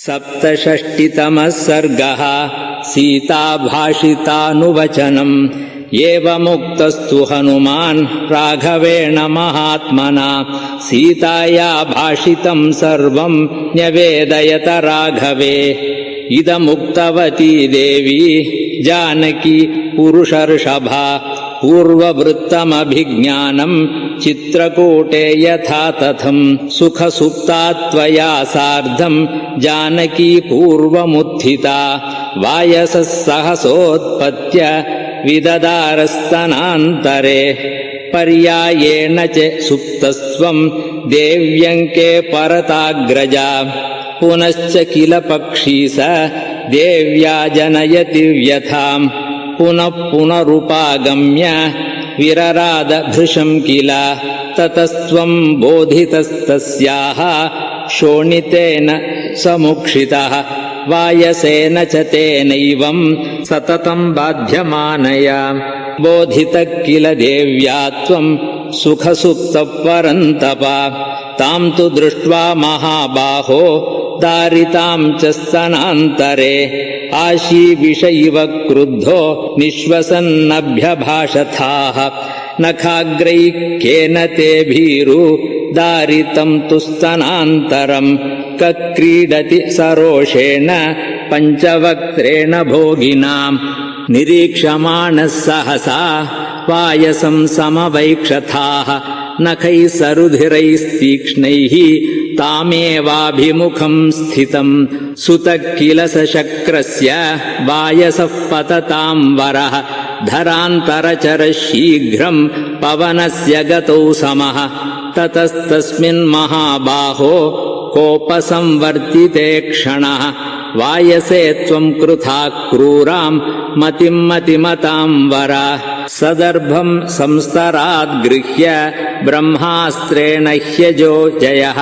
सप्तषष्टितमः सर्गः सीताभाषितानुवचनम् एवमुक्तस्तु हनुमान् राघवेण महात्मना सीताया भाषितं सर्वं न्यवेदयत राघवे। इदमुक्तवती देवी जानकी पुरुषर्षभा पूर्ववृत्तमभिज्ञानं चित्रकूटे यथा तथं सुखसुप्ता त्वया सार्धं जानकी पूर्वमुत्थिता वायसः सहसोत्पत्य विददारस्तनान्तरे पर्यायेण च सुप्तस्त्वं देव्यङ्के परताग्रजा पुनश्च किल पक्षी स देव्या जनयति व्यथाम् पुनः पुनरुपागम्य विरराद भृशं किल ततस्त्वं बोधितस्तस्याः शोणितेन समुक्षितः वायसेन च तेनैवं सततं बाध्यमानया बोधितः किल देव्या त्वं सुखसुप्तः परन्तप तां तु दृष्ट्वा महाबाहो दारितां च स्तनान्तरे आशीविषैव क्रुद्धो निःश्वसन्नभ्यभाषथाः नखाग्रैः केन ते भीरु दारितं तु स्तनान्तरम् क्रीडति सरोषेण पञ्चवक्त्रेण भोगिनाम् निरीक्षमाणः सहसा वायसं समवैक्षथाः नखैः सरुधिरैस्तीक्ष्णैः तामेवाभिमुखं स्थितं सुतः किल स शक्रस्य वायसः पततां वरः धरान्तरचरः शीघ्रं पवनस्य गतौ समः ततस्तस्मिन् महाबाहो कोपसंवर्तिते क्षणः वायसे त्वं कृथा क्रूरां मतिं मतिमतां वर सदर्भं संस्तराद्गृह्य ब्रह्मास्त्रेण ह्यजो जयः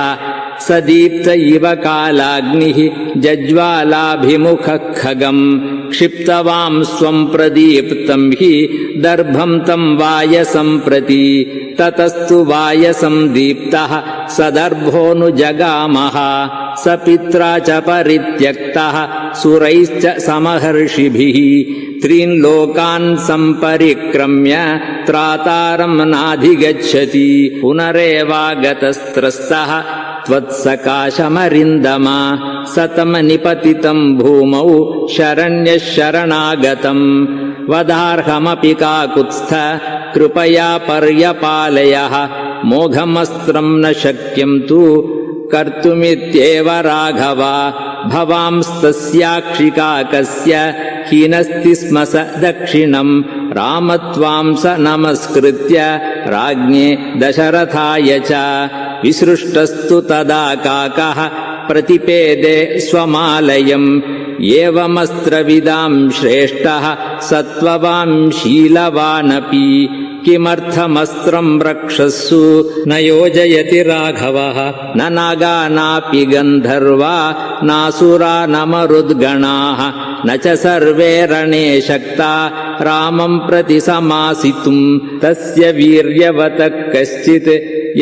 सदीप्त इव कालाग्निः जज्वालाभिमुखः खगम् क्षिप्तवां स्वं प्रदीप्तं हि दर्भं तं वायसं प्रति ततस्तु वायसं दीप्तः सदर्भोऽनुजगामः स पित्रा च परित्यक्तः सुरैश्च समहर्षिभिः त्रीन् लोकान् सम्परिक्रम्य त्रातारं नाधिगच्छति पुनरेवागतस्त्रस्तः त्वत्सकाशमरिन्दमा सतं निपतितं भूमौ शरण्यः शरणागतं वदार्हमपि काकुत्स्थ कृपया पर्यपालयः मोघमस्त्रं न शक्यं तु कर्तुमित्येव राघव भवांस्तस्याक्षिकाकस्य हीनस्ति स्म स दक्षिणं रामत्वां स नमस्कृत्य राज्ञे दशरथाय च विसृष्टस्तु तदा काकः प्रतिपेदे स्वमालयम् एवमस्त्रविदां श्रेष्ठः सत्त्ववान् शीलवानपि किमर्थमस्त्रं रक्षस्सु न योजयति राघवः न नागा नापि गन्धर्वा नासुरा न मरुद्गणाः न च सर्वे रणे शक्ता रामं प्रति समासितुं तस्य वीर्यवतः कश्चित्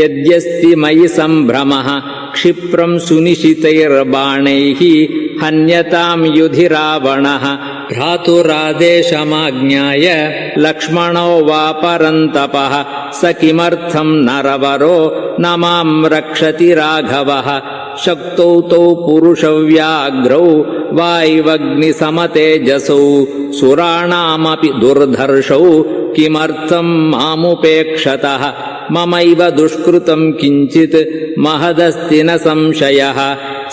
यद्यस्ति मयि सम्भ्रमः क्षिप्रं सुनिशितैर्बाणैः हन्यतां युधि रावणः भ्रातुरादेशमाज्ञाय लक्ष्मणो वा परन्तपः स किमर्थं नरवरो न मां रक्षति राघवः शक्तौ तौ पुरुषव्याघ्रौ वाय्वग्निसमतेजसौ सुराणामपि दुर्धर्षौ किमर्थं मामुपेक्षतः ममैव दुष्कृतं किञ्चित् महदस्ति न संशयः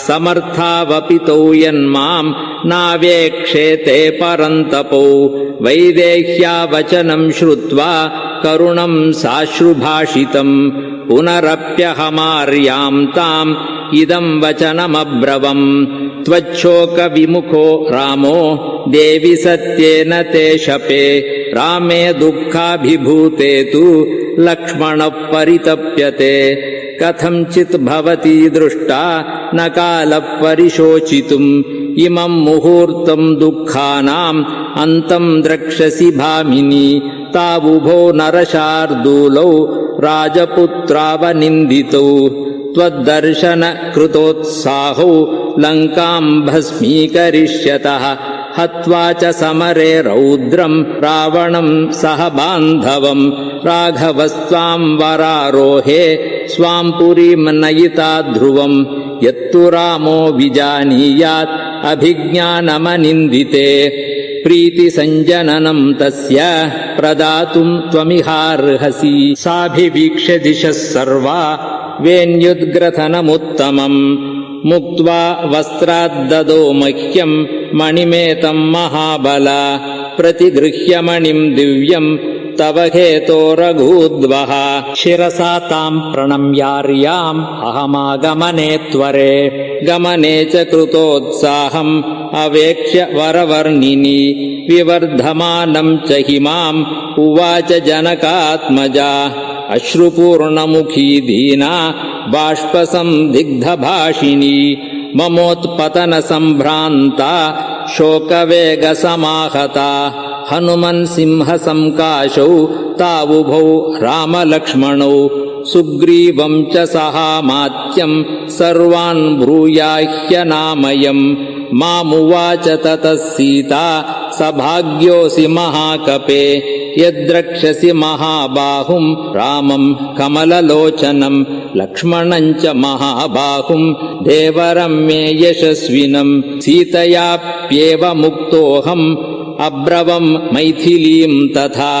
समर्थावपि तौ यन्मां नावेक्षेते परन्तपौ वैदेह्या वचनं श्रुत्वा करुणं साश्रुभाषितं पुनरप्यहमार्यां ताम् इदं वचनमब्रवम् त्वच्छोकविमुखो रामो देवि सत्येन ते शपे रामे दुःखाभिभूते तु लक्ष्मणः परितप्यते कथञ्चित् भवती दृष्टा न कालः परिशोचितुम् इमं मुहूर्तं दुःखानाम् अन्तं द्रक्ष्यसि भामिनी तावुभो नरशार्दूलौ राजपुत्रावनिन्दितौ त्वद्दर्शन कृतोत्साहौ लङ्काम् भस्मीकरिष्यतः हत्वा च समरे रौद्रम् रावणम् सह बान्धवम् राघवस्त्वाम् वरारोहे स्वाम् पुरीम् नयिता ध्रुवम् यत्तु रामो विजानीयात् अभिज्ञानमनिन्दिते प्रीतिसञ्जननम् तस्य प्रदातुम् त्वमिहार्हसि साभिवीक्ष्य दिशः सर्वा वेण्युद्ग्रथनमुत्तमम् मुक्त्वा वस्त्राद्ददो मह्यम् मणिमेतम् महाबल प्रतिगृह्य मणिम् दिव्यम् तव हेतो रघूद्वः शिरसा ताम् प्रणम्यार्याम् अहमागमने त्वरे गमने च कृतोत्साहम् अवेक्ष्य वरवर्णिनि विवर्धमानम् च हिमाम् उवाच जनकात्मजा अश्रुपूर्णमुखी दीना बाष्पसंदिग्धभाषिणी ममोत्पतनसम्भ्रान्ता शोकवेगसमाहता हनुमन्सिंहसङ्काशौ तावुभौ रामलक्ष्मणौ सुग्रीवम् च सहामात्यम् सर्वान् ब्रूयाह्यनामयम् मामुवाच ततः सीता सभाग्योऽसि महाकपे यद्रक्षसि महाबाहुम् रामम् कमललोचनम् लक्ष्मणम् च महाबाहुम् देवरम् मे यशस्विनम् सीतयाप्येव मुक्तोऽहम् अब्रवम् मैथिलीम् तथा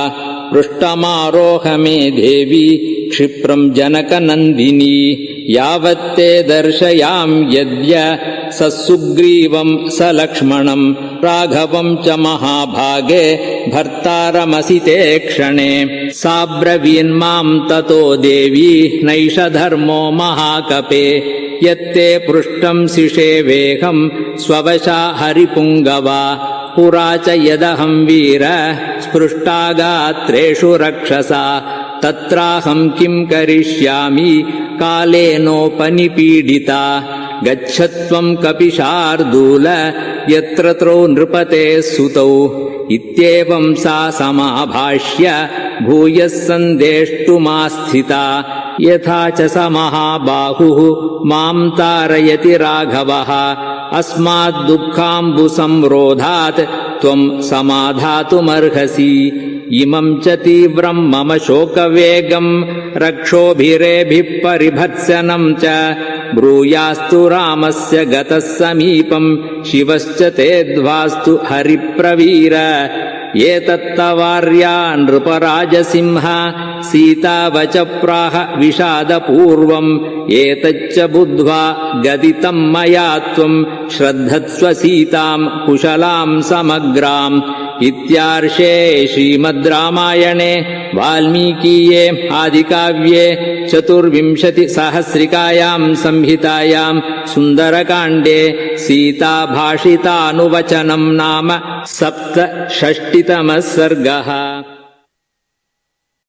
पृष्ठमारोह मे देवी क्षिप्रम् जनकनन्दिनी यावत्ते दर्शयाम्यद्य स सुग्रीवम् स लक्ष्मणम् राघवम् च महाभागे भर्तारमसि ते क्षणे साब्रवीन्माम् ततो देवी नैष धर्मो महाकपे यत्ते पृष्टम् शिषेवेऽहम् स्ववशा हरिपुङ्गवा पुरा च यदहम् वीर स्पृष्टागात्रेषु रक्षसा तत्राहम् किम् करिष्यामि कालेनोपनिपीडिता गच्छत्वम् कपिशार्दूल यत्र त्रौ नृपतेः सुतौ इत्येवम् सा समाभाष्य भूयः सन्देष्टुमास्थिता यथा च स महाबाहुः माम् तारयति राघवः अस्माद्दुःखाम्बुसंरोधात् त्वम् समाधातुमर्हसि इमम् च तीव्रम् मम शोकवेगम् रक्षोभिरेभिः परिभर्त्सनम् च ब्रूयास्तु रामस्य गतः समीपम् शिवश्च तेऽध्वास्तु हरिप्रवीर एतत्तवार्या नृपराजसिंह सीता वच प्राह विषादपूर्वम् एतच्च बुद्ध्वा गदितम् मया त्वम् श्रद्धत्स्व सीताम् कुशलाम् समग्राम् इत्यार्षे श्रीमद् रामायणे वाल्मीकीये आदिकाव्ये 24सहस्रिकायाम् संहितायाम् सुन्दरकाण्डे सीताभाषितानुवचनम् नाम 67तमः सर्गः।